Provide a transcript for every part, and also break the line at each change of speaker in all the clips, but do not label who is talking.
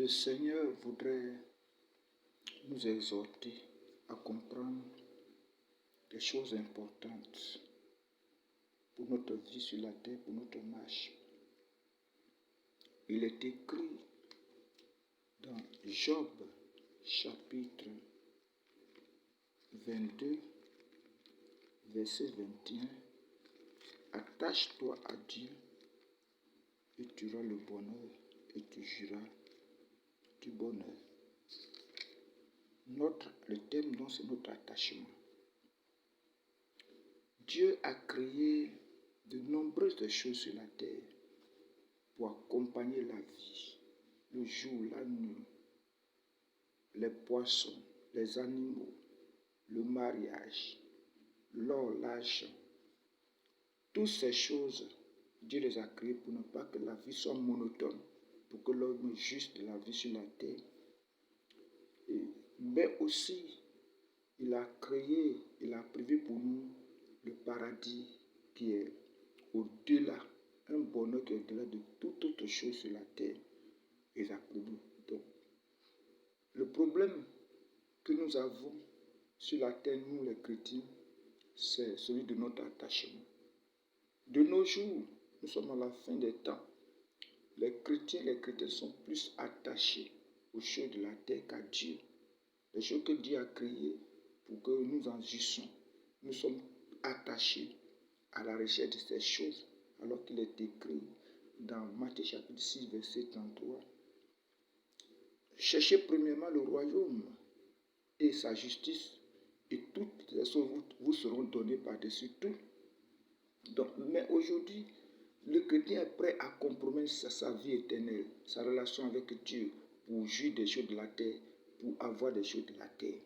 Le Seigneur voudrait nous exhorter à comprendre des choses importantes pour notre vie sur la terre, pour notre marche. Il est écrit dans Job, chapitre 22, verset 21, « Attache-toi à Dieu et tu auras le bonheur et tu jouiras du bonheur. » Le thème, donc, c'est notre attachement. Dieu a créé de nombreuses choses sur la terre pour accompagner la vie, le jour, la nuit, les poissons, les animaux, le mariage, l'or, l'argent. Toutes ces choses, Dieu les a créées pour ne pas que la vie soit monotone, pour que l'homme ait juste de la vie sur la terre. Mais aussi, il a prévu pour nous le paradis qui est au-delà, un bonheur qui est au-delà de toute autre chose sur la terre. Il a prévu. Donc, le problème que nous avons sur la terre, nous les chrétiens, c'est celui de notre attachement. De nos jours, nous sommes à la fin des temps. Les chrétiens sont plus attachés aux choses de la terre qu'à Dieu. Les choses que Dieu a créées pour que nous en jouissions. Nous sommes attachés à la recherche de ces choses, alors qu'il est écrit dans Matthieu chapitre 6, verset 33. Cherchez premièrement le royaume et sa justice, et toutes les choses vous seront données par-dessus tout. Donc, mais aujourd'hui, le chrétien est prêt à compromettre sa vie éternelle, sa relation avec Dieu, pour jouir des choses de la terre, pour avoir des choses de la terre.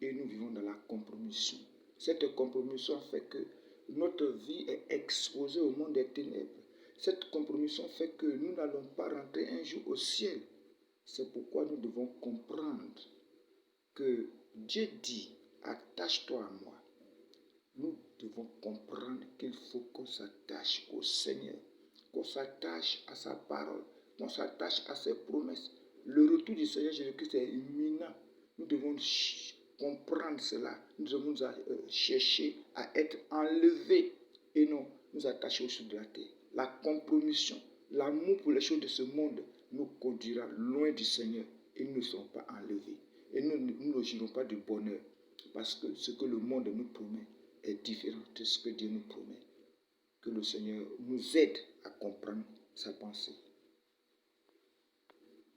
Et nous vivons dans la compromission. Cette compromission fait que notre vie est exposée au monde des ténèbres. Cette compromission fait que nous n'allons pas rentrer un jour au ciel. C'est pourquoi nous devons comprendre que Dieu dit, attache-toi à moi. Nous devons comprendre qu'il faut qu'on s'attache au Seigneur, qu'on s'attache à sa parole, qu'on s'attache à ses promesses. Le retour du Seigneur Jésus-Christ est imminent. Nous devons comprendre cela. Nous devons chercher à être enlevés et non nous attacher aux choses de la terre. La compromission, l'amour pour les choses de ce monde nous conduira loin du Seigneur et nous ne serons pas enlevés. Et nous ne jouirons pas du bonheur parce que ce que le monde nous promet est différent de ce que Dieu nous promet. Que le Seigneur nous aide à comprendre sa pensée.